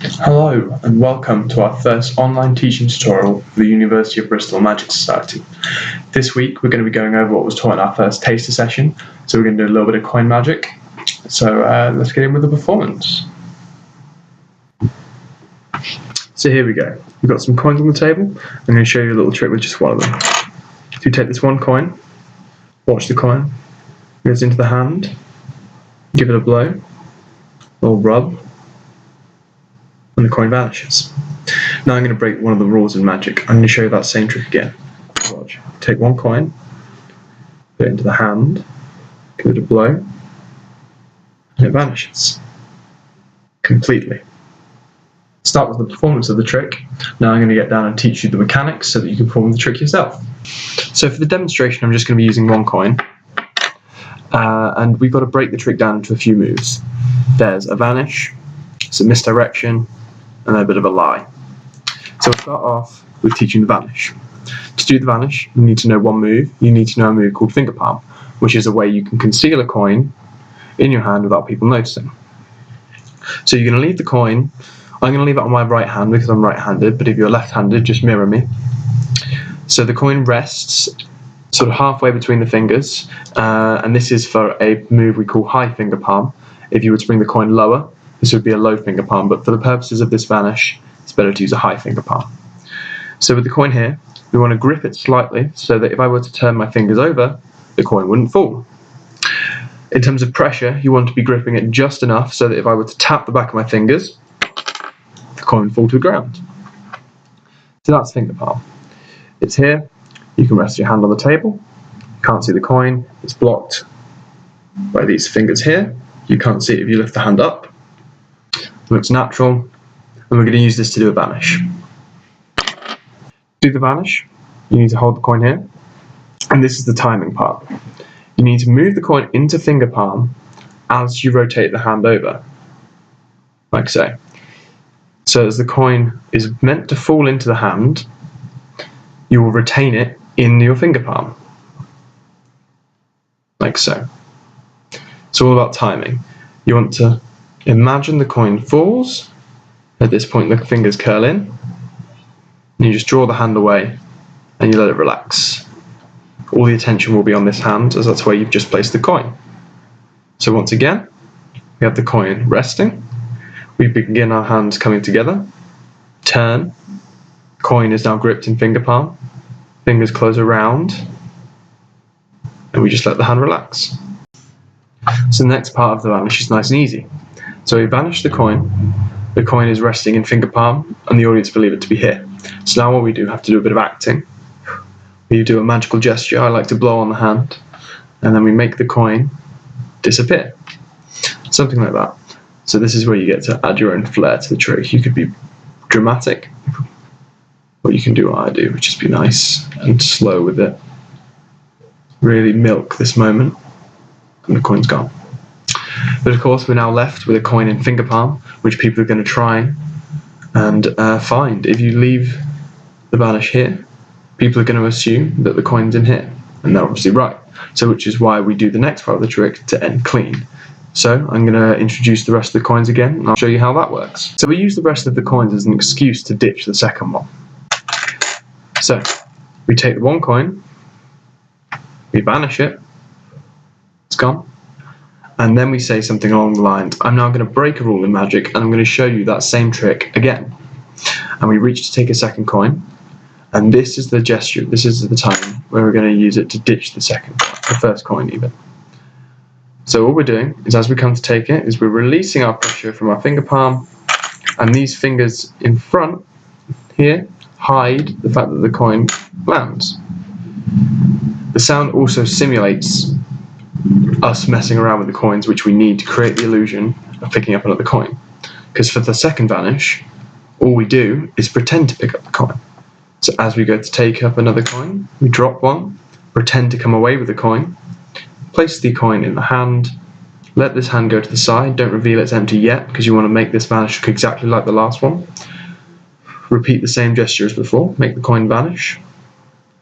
Hello and welcome to our first online teaching tutorial for the University of Bristol Magic Society. This week we're going to be going over what was taught in our first taster session, so we're going to do a little bit of coin magic. So let's get in with the performance. So here we go. We've got some coins on the table. I'm going to show you a little trick with just one of them. So you take this one coin, watch the coin, it goes into the hand, give it a blow, a little rub, and the coin vanishes. Now I'm going to break one of the rules in magic. I'm going to show you that same trick again. Watch. Take one coin, put it into the hand, give it a blow, and it vanishes. Completely. Start with the performance of the trick. Now I'm going to get down and teach you the mechanics so that you can perform the trick yourself. So for the demonstration I'm just going to be using one coin. And we've got to break the trick down into a few moves. There's a vanish, it's a misdirection, and then a bit of a lie. So we'll start off with teaching the vanish. To do the vanish, you need to know one move. You need to know a move called finger palm, which is a way you can conceal a coin in your hand without people noticing. So you're going to leave the coin. I'm going to leave it on my right hand because I'm right-handed, but if you're left-handed, just mirror me. So the coin rests sort of halfway between the fingers, and this is for a move we call high finger palm. If you were to bring the coin lower, this would be a low finger palm, but for the purposes of this vanish, it's better to use a high finger palm. So with the coin here, we want to grip it slightly so that if I were to turn my fingers over, the coin wouldn't fall. In terms of pressure, you want to be gripping it just enough so that if I were to tap the back of my fingers, the coin would fall to the ground. So that's finger palm. It's here. You can rest your hand on the table. You can't see the coin. It's blocked by these fingers here. You can't see it if you lift the hand up. It looks natural, and we're going to use this to do a vanish. To do the vanish, you need to hold the coin here, and this is the timing part. You need to move the coin into finger palm as you rotate the hand over, like so. So as the coin is meant to fall into the hand, you will retain it in your finger palm, like so. It's all about timing. You want to imagine the coin falls. At this point the fingers curl in, and you just draw the hand away and you let it relax. All the attention will be on this hand as that's where you've just placed the coin. So once again, we have the coin resting. We begin our hands coming together. Turn. Coin is now gripped in finger palm. Fingers close around, and we just let the hand relax. So the next part of the vanish is nice and easy. So we vanish the coin is resting in finger palm, and the audience believe it to be here. So now what we do, have to do a bit of acting. We do a magical gesture. I like to blow on the hand, and then we make the coin disappear. Something like that. So this is where you get to add your own flair to the trick. You could be dramatic, or you can do what I do, which is be nice and slow with it. Really milk this moment, and the coin's gone. But of course we're now left with a coin in finger palm, which people are going to try and find. If you leave the vanish here, people are going to assume that the coin's in here, and they're obviously right. So which is why we do the next part of the trick to end clean. So I'm going to introduce the rest of the coins again, and I'll show you how that works. So we use the rest of the coins as an excuse to ditch the second one. So we take the one coin, we vanish it, it's gone. And then we say something along the lines, I'm now going to break a rule in magic and I'm going to show you that same trick again. And we reach to take a second coin, and this is the gesture, this is the time where we're going to use it to ditch the first coin even. So all we're doing is as we come to take it, is we're releasing our pressure from our finger palm, and these fingers in front here hide the fact that the coin lands. The sound also simulates us messing around with the coins, which we need to create the illusion of picking up another coin. Because for the second vanish, all we do is pretend to pick up the coin. So as we go to take up another coin, we drop one, pretend to come away with the coin, place the coin in the hand, let this hand go to the side, don't reveal it's empty yet because you want to make this vanish look exactly like the last one. Repeat the same gesture as before, make the coin vanish,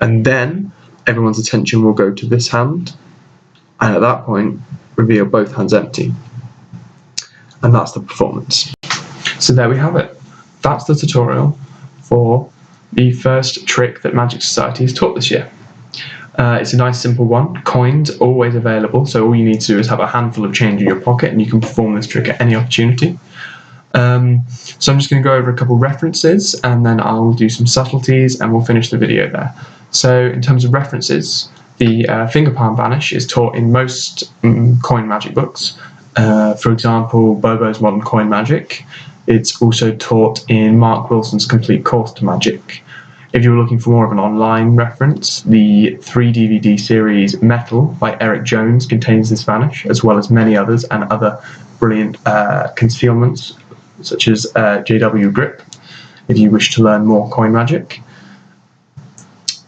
and then everyone's attention will go to this hand, and at that point reveal both hands empty. And that's the performance. So there we have it. That's the tutorial for the first trick that Magic Society has taught this year. It's a nice simple one. Coins always available, so all you need to do is have a handful of change in your pocket and you can perform this trick at any opportunity. So I'm just going to go over a couple references and then I'll do some subtleties and we'll finish the video there. So in terms of references, the finger palm vanish is taught in most coin magic books. For example, Bobo's Modern Coin Magic. It's also taught in Mark Wilson's Complete Course to Magic. If you're looking for more of an online reference, the 3-DVD series Metal by Eric Jones contains this vanish, as well as many others and other brilliant concealments, such as JW Grip, if you wish to learn more coin magic.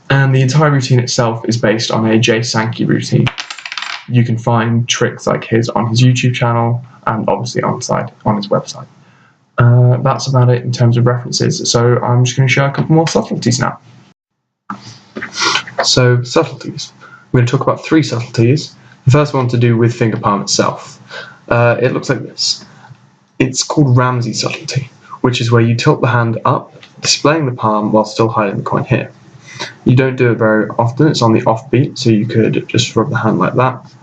And the entire routine itself is based on a Jay Sankey routine. You can find tricks like his on his YouTube channel and obviously on his website. That's about it in terms of references, so I'm just going to show a couple more subtleties now. So, subtleties. We're going to talk about 3 subtleties. The first one to do with finger palm itself. It looks like this. It's called Ramsey subtlety, which is where you tilt the hand up, displaying the palm while still hiding the coin here. You don't do it very often, it's on the offbeat, so you could just rub the hand like that,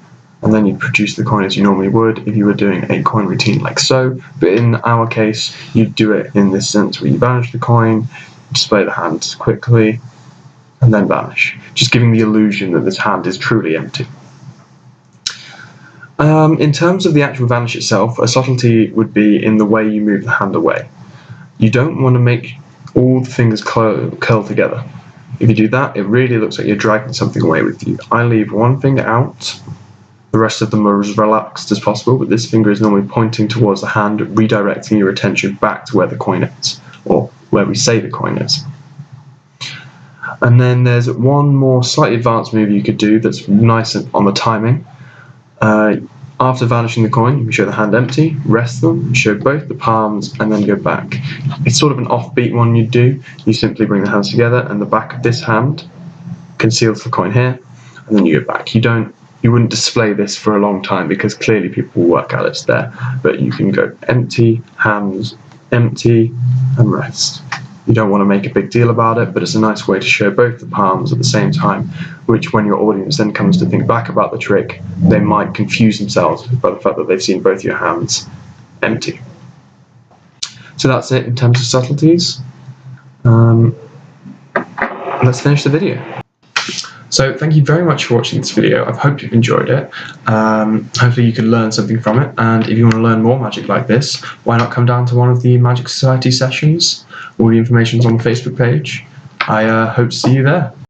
and then you'd produce the coin as you normally would if you were doing a coin routine like so, but in our case, you'd do it in this sense where you vanish the coin, display the hand quickly, and then vanish, just giving the illusion that this hand is truly empty. In terms of the actual vanish itself, a subtlety would be in the way you move the hand away. You don't want to make all the fingers curl together. If you do that, it really looks like you're dragging something away with you. I leave one finger out, the rest of them are as relaxed as possible, but this finger is normally pointing towards the hand, redirecting your attention back to where the coin is, or where we say the coin is. And then there's one more slightly advanced move you could do that's nice on the timing. After vanishing the coin, you can show the hand empty, rest them, show both the palms, and then go back. It's sort of an offbeat one you'd do. You simply bring the hands together, and the back of this hand conceals the coin here, and then you go back. You wouldn't display this for a long time because clearly people will work out it's there, but you can go empty, hands empty, and rest. You don't want to make a big deal about it, but it's a nice way to show both the palms at the same time, which when your audience then comes to think back about the trick, they might confuse themselves by the fact that they've seen both your hands empty. So that's it in terms of subtleties. Let's finish the video. So thank you very much for watching this video. I hope you've enjoyed it. Hopefully you can learn something from it, and if you want to learn more magic like this, why not come down to one of the Magic Society sessions? All the information's on the Facebook page. I hope to see you there.